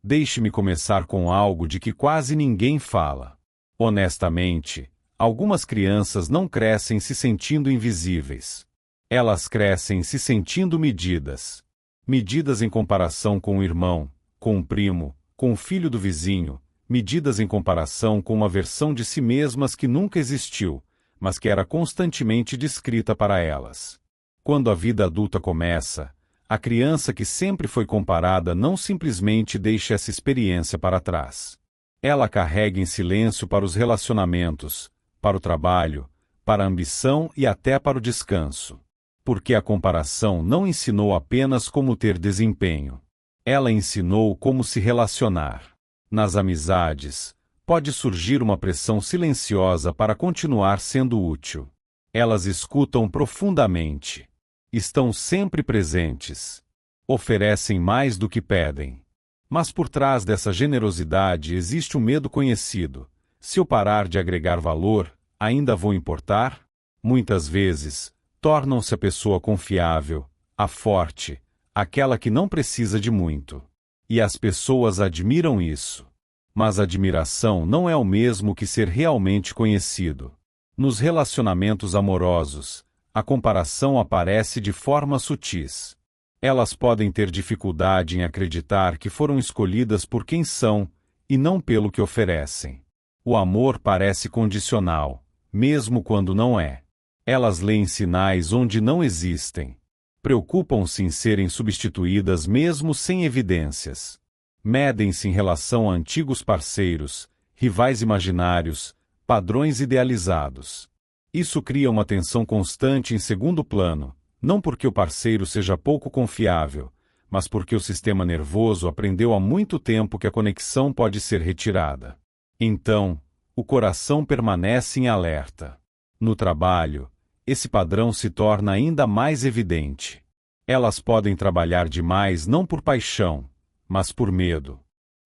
Deixe-me começar com algo de que quase ninguém fala. Honestamente, algumas crianças não crescem se sentindo invisíveis. Elas crescem se sentindo medidas. Medidas em comparação com o irmão, com o primo, com o filho do vizinho, medidas em comparação com uma versão de si mesmas que nunca existiu, mas que era constantemente descrita para elas. Quando a vida adulta começa, a criança que sempre foi comparada não simplesmente deixa essa experiência para trás. Ela carrega em silêncio para os relacionamentos, para o trabalho, para a ambição e até para o descanso. Porque a comparação não ensinou apenas como ter desempenho. Ela ensinou como se relacionar. Nas amizades, pode surgir uma pressão silenciosa para continuar sendo útil. Elas escutam profundamente. Estão sempre presentes. Oferecem mais do que pedem. Mas por trás dessa generosidade existe um medo conhecido. Se eu parar de agregar valor, ainda vou importar? Muitas vezes, tornam-se a pessoa confiável, a forte, aquela que não precisa de muito. E as pessoas admiram isso. Mas admiração não é o mesmo que ser realmente conhecido. Nos relacionamentos amorosos, a comparação aparece de forma sutis. Elas podem ter dificuldade em acreditar que foram escolhidas por quem são, e não pelo que oferecem. O amor parece condicional, mesmo quando não é. Elas leem sinais onde não existem. Preocupam-se em serem substituídas mesmo sem evidências. Medem-se em relação a antigos parceiros, rivais imaginários, padrões idealizados. Isso cria uma tensão constante em segundo plano, não porque o parceiro seja pouco confiável, mas porque o sistema nervoso aprendeu há muito tempo que a conexão pode ser retirada. Então, o coração permanece em alerta. No trabalho, esse padrão se torna ainda mais evidente. Elas podem trabalhar demais não por paixão, mas por medo.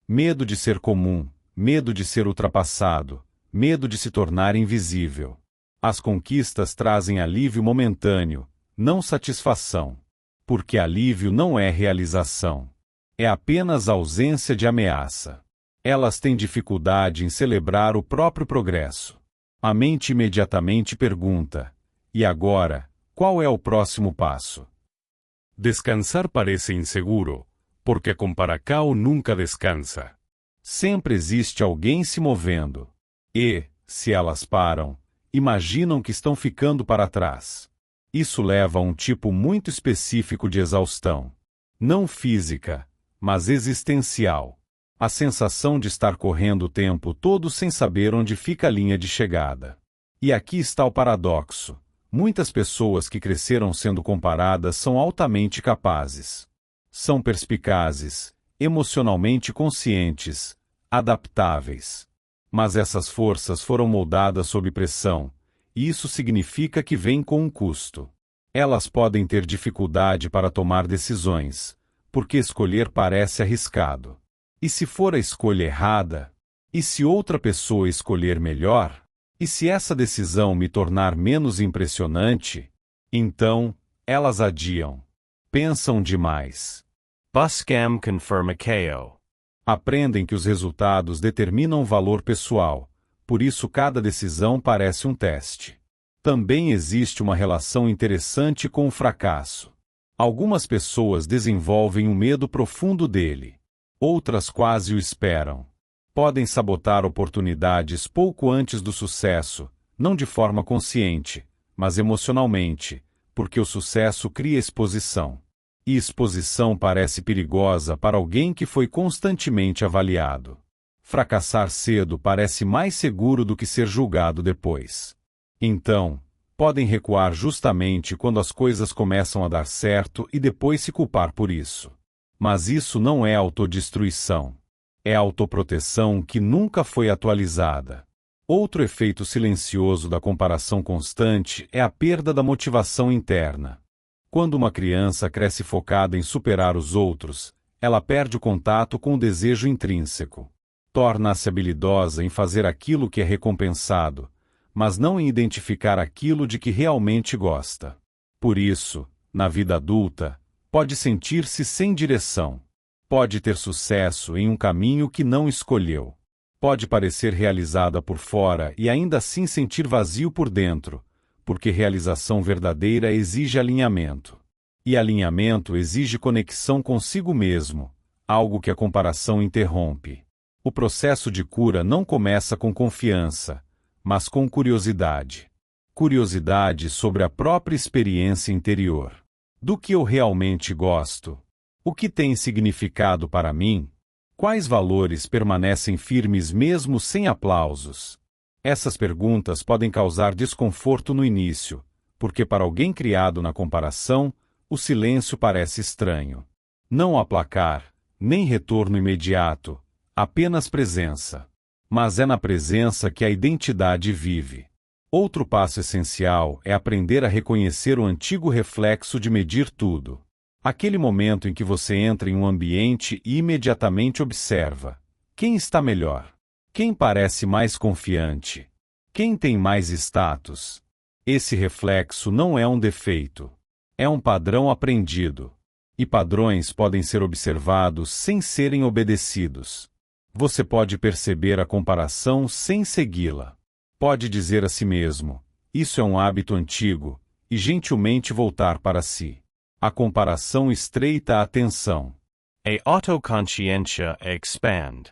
Medo de ser comum, medo de ser ultrapassado, medo de se tornar invisível. As conquistas trazem alívio momentâneo, não satisfação. Porque alívio não é realização. É apenas ausência de ameaça. Elas têm dificuldade em celebrar o próprio progresso. A mente imediatamente pergunta: e agora, qual é o próximo passo? Descansar parece inseguro, porque a comparação nunca descansa. Sempre existe alguém se movendo. E, se elas param, imaginam que estão ficando para trás. Isso leva a um tipo muito específico de exaustão. Não física, mas existencial. A sensação de estar correndo o tempo todo sem saber onde fica a linha de chegada. E aqui está o paradoxo. Muitas pessoas que cresceram sendo comparadas são altamente capazes. São perspicazes, emocionalmente conscientes, adaptáveis. Mas essas forças foram moldadas sob pressão, e isso significa que vêm com um custo. Elas podem ter dificuldade para tomar decisões, porque escolher parece arriscado. E se for a escolha errada? E se outra pessoa escolher melhor? E se essa decisão me tornar menos impressionante? Então, elas adiam. Pensam demais. Buscam confirmação. Aprendem que os resultados determinam valor pessoal, por isso cada decisão parece um teste. Também existe uma relação interessante com o fracasso. Algumas pessoas desenvolvem um medo profundo dele. Outras quase o esperam. Podem sabotar oportunidades pouco antes do sucesso, não de forma consciente, mas emocionalmente, porque o sucesso cria exposição. E exposição parece perigosa para alguém que foi constantemente avaliado. Fracassar cedo parece mais seguro do que ser julgado depois. Então, podem recuar justamente quando as coisas começam a dar certo e depois se culpar por isso. Mas isso não é autodestruição. É autoproteção que nunca foi atualizada. Outro efeito silencioso da comparação constante é a perda da motivação interna. Quando uma criança cresce focada em superar os outros, ela perde o contato com o desejo intrínseco. Torna-se habilidosa em fazer aquilo que é recompensado, mas não em identificar aquilo de que realmente gosta. Por isso, na vida adulta, pode sentir-se sem direção. Pode ter sucesso em um caminho que não escolheu. Pode parecer realizada por fora e ainda assim sentir vazio por dentro, porque realização verdadeira exige alinhamento. E alinhamento exige conexão consigo mesmo, algo que a comparação interrompe. O processo de cura não começa com confiança, mas com curiosidade. Curiosidade sobre a própria experiência interior. Do que eu realmente gosto? O que tem significado para mim? Quais valores permanecem firmes mesmo sem aplausos? Essas perguntas podem causar desconforto no início, porque para alguém criado na comparação, o silêncio parece estranho. Não há placar, nem retorno imediato, apenas presença. Mas é na presença que a identidade vive. Outro passo essencial é aprender a reconhecer o antigo reflexo de medir tudo. Aquele momento em que você entra em um ambiente e imediatamente observa: quem está melhor? Quem parece mais confiante? Quem tem mais status? Esse reflexo não é um defeito. É um padrão aprendido. E padrões podem ser observados sem serem obedecidos. Você pode perceber a comparação sem segui-la. Pode dizer a si mesmo: isso é um hábito antigo, e gentilmente voltar para si. A comparação estreita a atenção. A autoconsciência expand.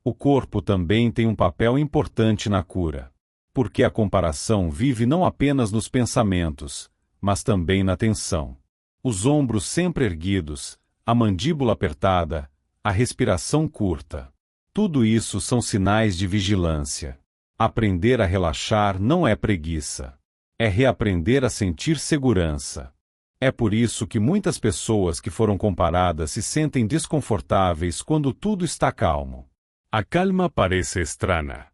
O corpo também tem um papel importante na cura. Porque a comparação vive não apenas nos pensamentos, mas também na tensão. Os ombros sempre erguidos, a mandíbula apertada, a respiração curta. Tudo isso são sinais de vigilância. Aprender a relaxar não é preguiça. É reaprender a sentir segurança. É por isso que muitas pessoas que foram comparadas se sentem desconfortáveis quando tudo está calmo. A calma parece estranha.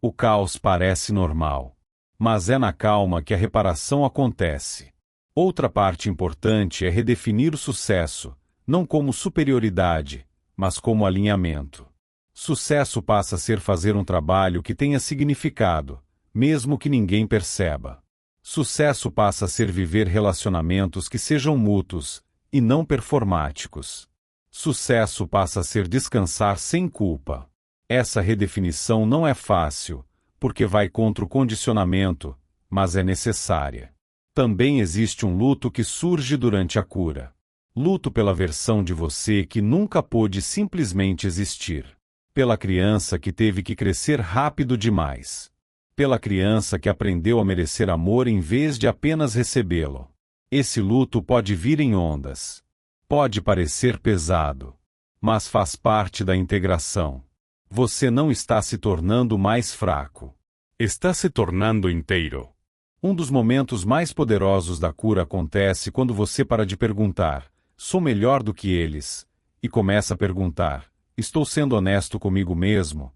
O caos parece normal. Mas é na calma que a reparação acontece. Outra parte importante é redefinir o sucesso, não como superioridade, mas como alinhamento. Sucesso passa a ser fazer um trabalho que tenha significado, mesmo que ninguém perceba. Sucesso passa a ser viver relacionamentos que sejam mútuos, e não performáticos. Sucesso passa a ser descansar sem culpa. Essa redefinição não é fácil, porque vai contra o condicionamento, mas é necessária. Também existe um luto que surge durante a cura. Luto pela versão de você que nunca pôde simplesmente existir. Pela criança que teve que crescer rápido demais. Pela criança que aprendeu a merecer amor em vez de apenas recebê-lo. Esse luto pode vir em ondas. Pode parecer pesado. Mas faz parte da integração. Você não está se tornando mais fraco. Está se tornando inteiro. Um dos momentos mais poderosos da cura acontece quando você para de perguntar: sou melhor do que eles? E começa a perguntar: estou sendo honesto comigo mesmo?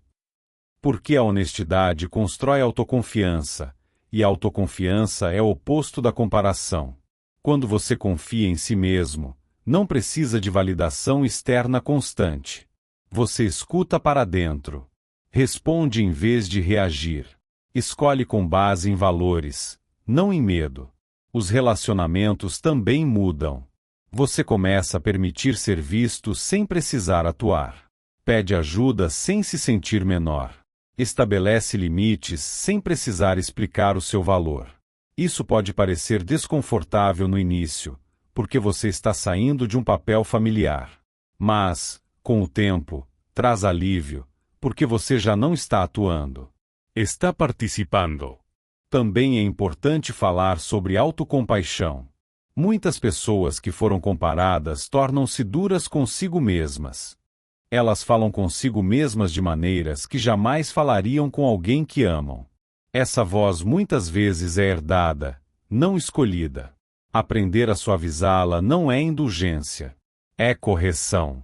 Porque a honestidade constrói autoconfiança, e a autoconfiança é o oposto da comparação. Quando você confia em si mesmo, não precisa de validação externa constante. Você escuta para dentro. Responde em vez de reagir. Escolhe com base em valores, não em medo. Os relacionamentos também mudam. Você começa a permitir ser visto sem precisar atuar. Pede ajuda sem se sentir menor. Estabelece limites sem precisar explicar o seu valor. Isso pode parecer desconfortável no início, porque você está saindo de um papel familiar. Mas, com o tempo, traz alívio, porque você já não está atuando. Está participando. Também é importante falar sobre autocompaixão. Muitas pessoas que foram comparadas tornam-se duras consigo mesmas. Elas falam consigo mesmas de maneiras que jamais falariam com alguém que amam. Essa voz muitas vezes é herdada, não escolhida. Aprender a suavizá-la não é indulgência. É correção.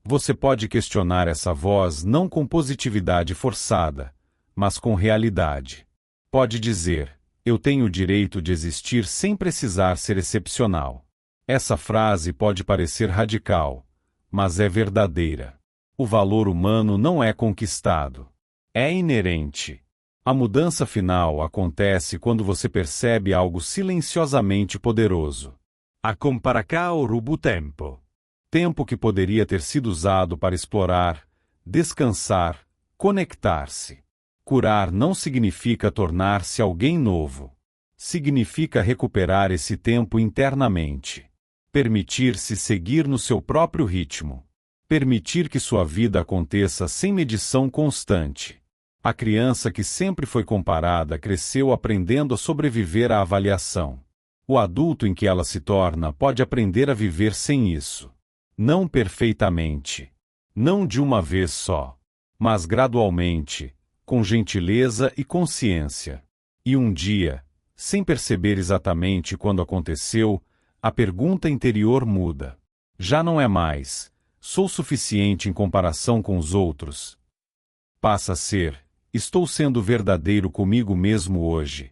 Você pode questionar essa voz não com positividade forçada, mas com realidade. Pode dizer: eu tenho o direito de existir sem precisar ser excepcional. Essa frase pode parecer radical, mas é verdadeira. O valor humano não é conquistado. É inerente. A mudança final acontece quando você percebe algo silenciosamente poderoso. A comparação ruba tempo. Tempo que poderia ter sido usado para explorar, descansar, conectar-se. Curar não significa tornar-se alguém novo. Significa recuperar esse tempo internamente. Permitir-se seguir no seu próprio ritmo. Permitir que sua vida aconteça sem medição constante. A criança que sempre foi comparada cresceu aprendendo a sobreviver à avaliação. O adulto em que ela se torna pode aprender a viver sem isso. Não perfeitamente. Não de uma vez só. Mas gradualmente, com gentileza e consciência. E um dia, sem perceber exatamente quando aconteceu, a pergunta interior muda. Já não é mais, sou suficiente em comparação com os outros? Passa a ser, estou sendo verdadeiro comigo mesmo hoje?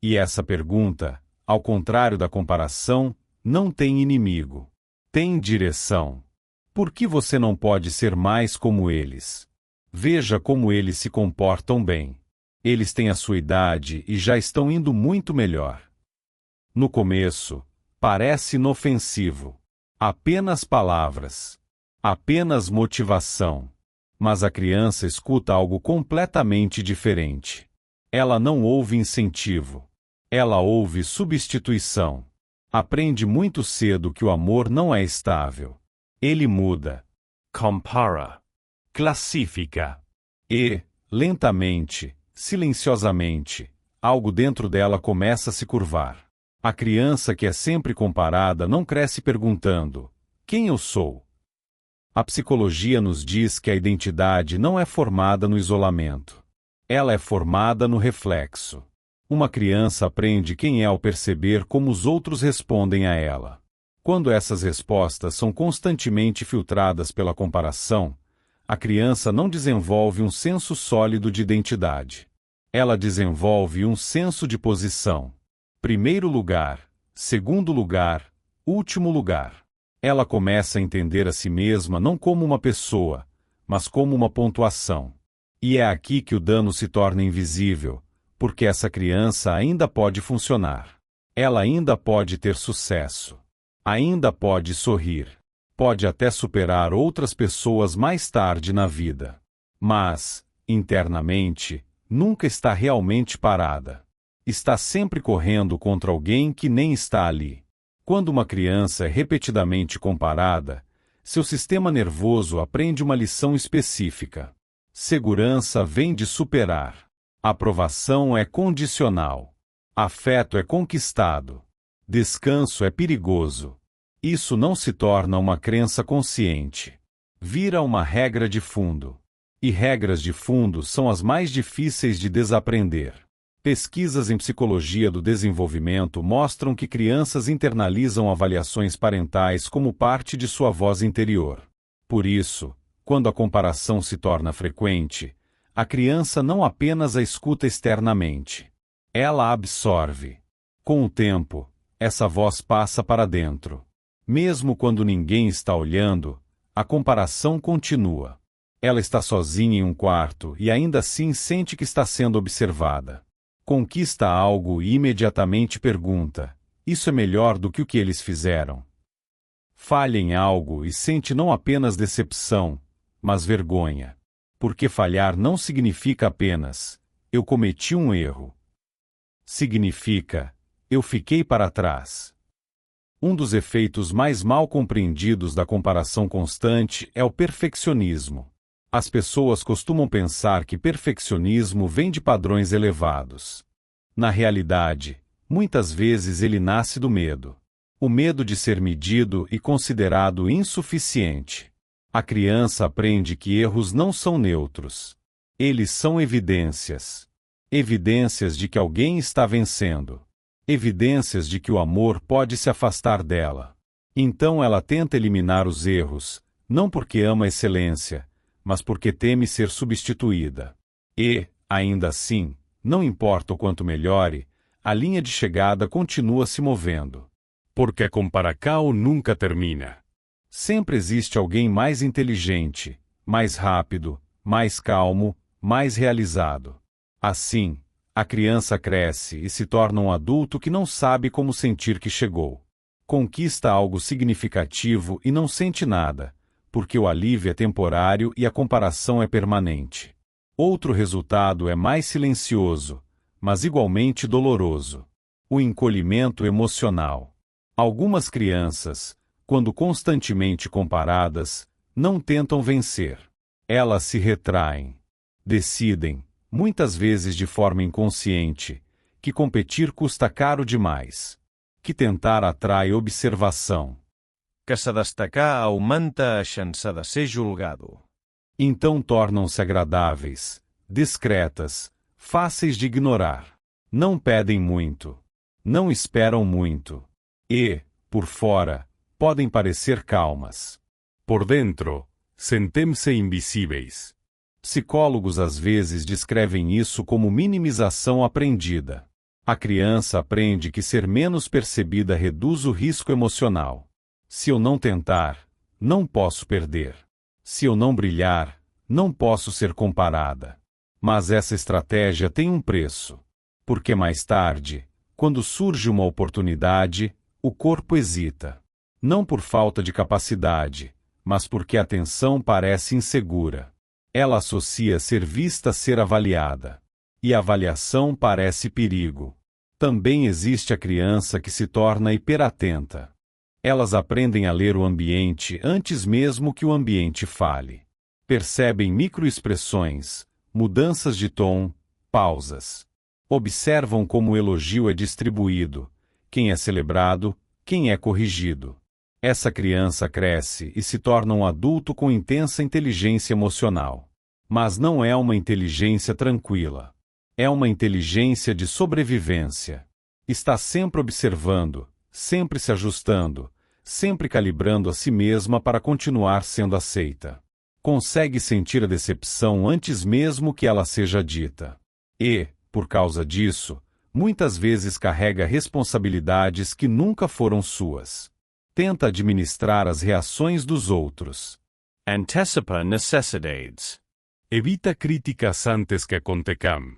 E essa pergunta, ao contrário da comparação, não tem inimigo. Tem direção. Por que você não pode ser mais como eles? Veja como eles se comportam bem. Eles têm a sua idade e já estão indo muito melhor. No começo, parece inofensivo. Apenas palavras. Apenas motivação. Mas a criança escuta algo completamente diferente. Ela não ouve incentivo. Ela ouve substituição. Aprende muito cedo que o amor não é estável. Ele muda. Compara. Classifica. E, lentamente, silenciosamente, algo dentro dela começa a se curvar. A criança que é sempre comparada não cresce perguntando: quem eu sou? A psicologia nos diz que a identidade não é formada no isolamento. Ela é formada no reflexo. Uma criança aprende quem é ao perceber como os outros respondem a ela. Quando essas respostas são constantemente filtradas pela comparação, a criança não desenvolve um senso sólido de identidade. Ela desenvolve um senso de posição. Primeiro lugar, segundo lugar, último lugar. Ela começa a entender a si mesma não como uma pessoa, mas como uma pontuação. E é aqui que o dano se torna invisível, porque essa criança ainda pode funcionar. Ela ainda pode ter sucesso. Ainda pode sorrir. Pode até superar outras pessoas mais tarde na vida. Mas, internamente, nunca está realmente parada. Está sempre correndo contra alguém que nem está ali. Quando uma criança é repetidamente comparada, seu sistema nervoso aprende uma lição específica. Segurança vem de superar. Aprovação é condicional. Afeto é conquistado. Descanso é perigoso. Isso não se torna uma crença consciente. Vira uma regra de fundo. E regras de fundo são as mais difíceis de desaprender. Pesquisas em psicologia do desenvolvimento mostram que crianças internalizam avaliações parentais como parte de sua voz interior. Por isso, quando a comparação se torna frequente, a criança não apenas a escuta externamente. Ela a absorve. Com o tempo, essa voz passa para dentro. Mesmo quando ninguém está olhando, a comparação continua. Ela está sozinha em um quarto e ainda assim sente que está sendo observada. Conquista algo e imediatamente pergunta: isso é melhor do que o que eles fizeram? Falha em algo e sente não apenas decepção, mas vergonha. Porque falhar não significa apenas: eu cometi um erro. Significa: eu fiquei para trás. Um dos efeitos mais mal compreendidos da comparação constante é o perfeccionismo. As pessoas costumam pensar que perfeccionismo vem de padrões elevados. Na realidade, muitas vezes ele nasce do medo. O medo de ser medido e considerado insuficiente. A criança aprende que erros não são neutros. Eles são evidências. Evidências de que alguém está vencendo. Evidências de que o amor pode se afastar dela. Então ela tenta eliminar os erros, não porque ama a excelência, mas porque teme ser substituída. E, ainda assim, não importa o quanto melhore, a linha de chegada continua se movendo. Porque a comparação nunca termina. Sempre existe alguém mais inteligente, mais rápido, mais calmo, mais realizado. Assim, a criança cresce e se torna um adulto que não sabe como sentir que chegou. Conquista algo significativo e não sente nada, porque o alívio é temporário e a comparação é permanente. Outro resultado é mais silencioso, mas igualmente doloroso: o encolhimento emocional. Algumas crianças, quando constantemente comparadas, não tentam vencer. Elas se retraem. Decidem, muitas vezes de forma inconsciente, que competir custa caro demais, que tentar atrai observação, Que se destacar aumenta a chance de ser julgado. então tornam-se agradáveis, discretas, fáceis de ignorar. Não pedem muito, não esperam muito e, por fora, podem parecer calmas. Por dentro, sentem-se invisíveis. Psicólogos às vezes descrevem isso como minimização aprendida. A criança aprende que ser menos percebida reduz o risco emocional. Se eu não tentar, não posso perder. Se eu não brilhar, não posso ser comparada. Mas essa estratégia tem um preço. Porque mais tarde, quando surge uma oportunidade, o corpo hesita. Não por falta de capacidade, mas porque a atenção parece insegura. Ela associa ser vista a ser avaliada. E a avaliação parece perigo. Também existe a criança que se torna hiperatenta. Elas aprendem a ler o ambiente antes mesmo que o ambiente fale. Percebem microexpressões, mudanças de tom, pausas. Observam como o elogio é distribuído, quem é celebrado, quem é corrigido. Essa criança cresce e se torna um adulto com intensa inteligência emocional. Mas não é uma inteligência tranquila. É uma inteligência de sobrevivência. Está sempre observando, sempre se ajustando, sempre calibrando a si mesma para continuar sendo aceita. Consegue sentir a decepção antes mesmo que ela seja dita. E, por causa disso, muitas vezes carrega responsabilidades que nunca foram suas. Tenta administrar as reações dos outros. Antecipa necessidades. Evita críticas antes que aconteçam.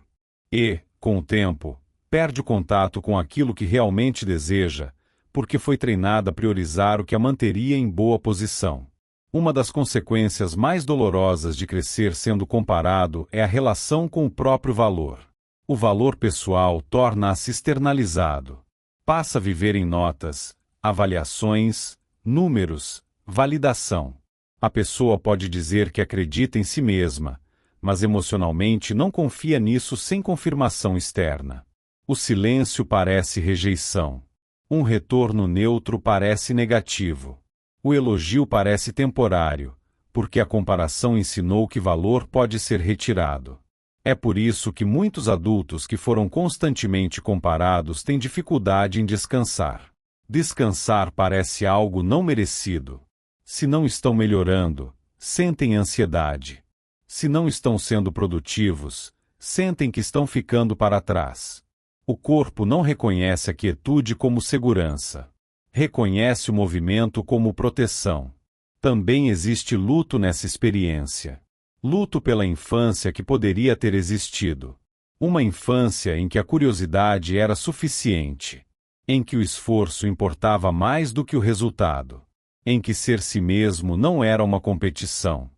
E, com o tempo, perde o contato com aquilo que realmente deseja, porque foi treinada a priorizar o que a manteria em boa posição. Uma das consequências mais dolorosas de crescer sendo comparado é a relação com o próprio valor. O valor pessoal torna-se externalizado. Passa a viver em notas, avaliações, números, validação. A pessoa pode dizer que acredita em si mesma, mas emocionalmente não confia nisso sem confirmação externa. O silêncio parece rejeição. Um retorno neutro parece negativo. O elogio parece temporário, porque a comparação ensinou que valor pode ser retirado. É por isso que muitos adultos que foram constantemente comparados têm dificuldade em descansar. Descansar parece algo não merecido. Se não estão melhorando, sentem ansiedade. Se não estão sendo produtivos, sentem que estão ficando para trás. O corpo não reconhece a quietude como segurança. Reconhece o movimento como proteção. Também existe luto nessa experiência. Luto pela infância que poderia ter existido. Uma infância em que a curiosidade era suficiente. Em que o esforço importava mais do que o resultado. Em que ser si mesmo não era uma competição.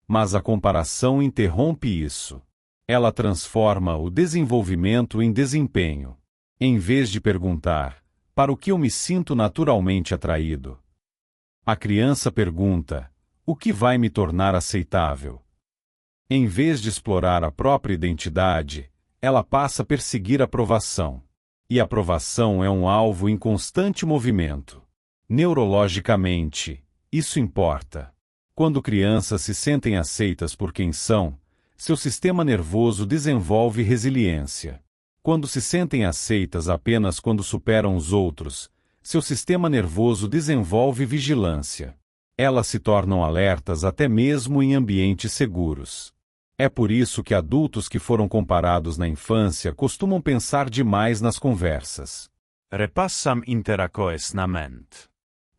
Mas a comparação interrompe isso. Ela transforma o desenvolvimento em desempenho. Em vez de perguntar, para o que eu me sinto naturalmente atraído? A criança pergunta, o que vai me tornar aceitável? Em vez de explorar a própria identidade, ela passa a perseguir aprovação. E aprovação é um alvo em constante movimento. Neurologicamente, isso importa. Quando crianças se sentem aceitas por quem são, seu sistema nervoso desenvolve resiliência. Quando se sentem aceitas apenas quando superam os outros, seu sistema nervoso desenvolve vigilância. Elas se tornam alertas até mesmo em ambientes seguros. É por isso que adultos que foram comparados na infância costumam pensar demais nas conversas. Repassam interacoes na mente.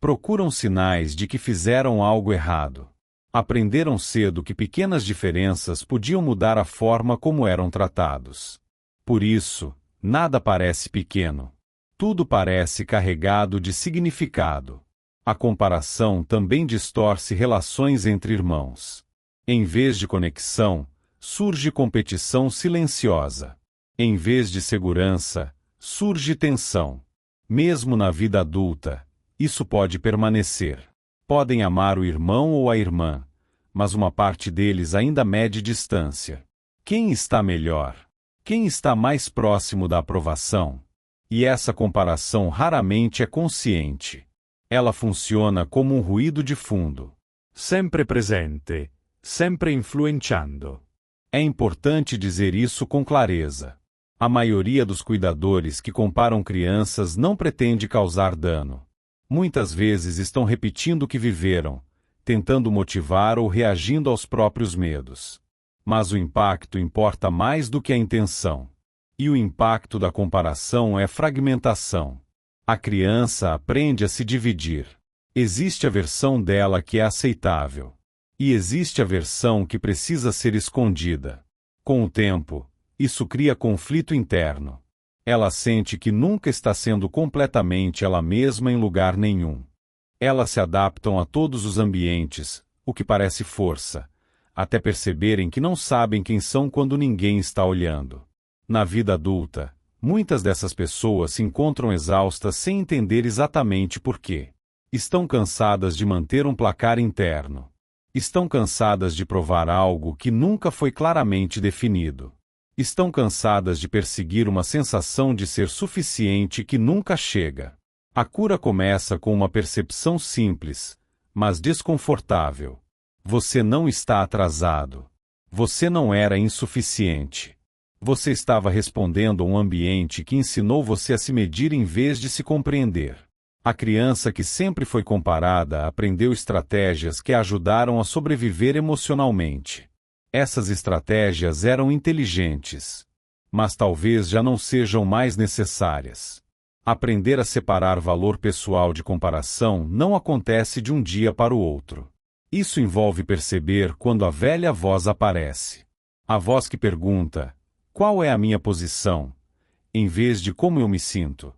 Procuram sinais de que fizeram algo errado. Aprenderam cedo que pequenas diferenças podiam mudar a forma como eram tratados. Por isso, nada parece pequeno. Tudo parece carregado de significado. A comparação também distorce relações entre irmãos. Em vez de conexão, surge competição silenciosa. Em vez de segurança, surge tensão. Mesmo na vida adulta, isso pode permanecer. Podem amar o irmão ou a irmã, mas uma parte deles ainda mede distância. Quem está melhor? Quem está mais próximo da aprovação? E essa comparação raramente é consciente. Ela funciona como um ruído de fundo. Sempre presente, sempre influenciando. É importante dizer isso com clareza. A maioria dos cuidadores que comparam crianças não pretende causar dano. Muitas vezes estão repetindo o que viveram, tentando motivar ou reagindo aos próprios medos. Mas o impacto importa mais do que a intenção. E o impacto da comparação é fragmentação. A criança aprende a se dividir. Existe a versão dela que é aceitável. E existe a versão que precisa ser escondida. Com o tempo, isso cria conflito interno. Ela sente que nunca está sendo completamente ela mesma em lugar nenhum. Elas se adaptam a todos os ambientes, o que parece força, até perceberem que não sabem quem são quando ninguém está olhando. Na vida adulta, muitas dessas pessoas se encontram exaustas sem entender exatamente por quê. Estão cansadas de manter um placar interno. Estão cansadas de provar algo que nunca foi claramente definido. Estão cansadas de perseguir uma sensação de ser suficiente que nunca chega. A cura começa com uma percepção simples, mas desconfortável. Você não está atrasado. Você não era insuficiente. Você estava respondendo a um ambiente que ensinou você a se medir em vez de se compreender. A criança que sempre foi comparada aprendeu estratégias que a ajudaram a sobreviver emocionalmente. Essas estratégias eram inteligentes, mas talvez já não sejam mais necessárias. Aprender a separar valor pessoal de comparação não acontece de um dia para o outro. Isso envolve perceber quando a velha voz aparece. A voz que pergunta: qual é a minha posição? Em vez de como eu me sinto.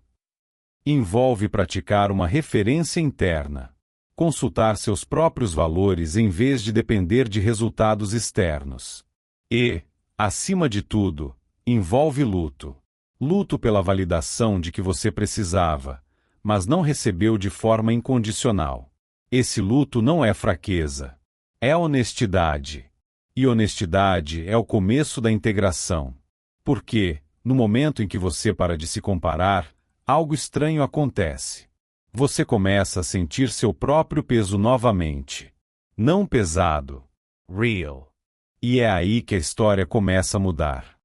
Envolve praticar uma referência interna. Consultar seus próprios valores em vez de depender de resultados externos. E, acima de tudo, envolve luto. Luto pela validação de que você precisava, mas não recebeu de forma incondicional. Esse luto não é fraqueza. É honestidade. E honestidade é o começo da integração. Porque, no momento em que você para de se comparar, algo estranho acontece. Você começa a sentir seu próprio peso novamente. Não pesado. Real. E é aí que a história começa a mudar.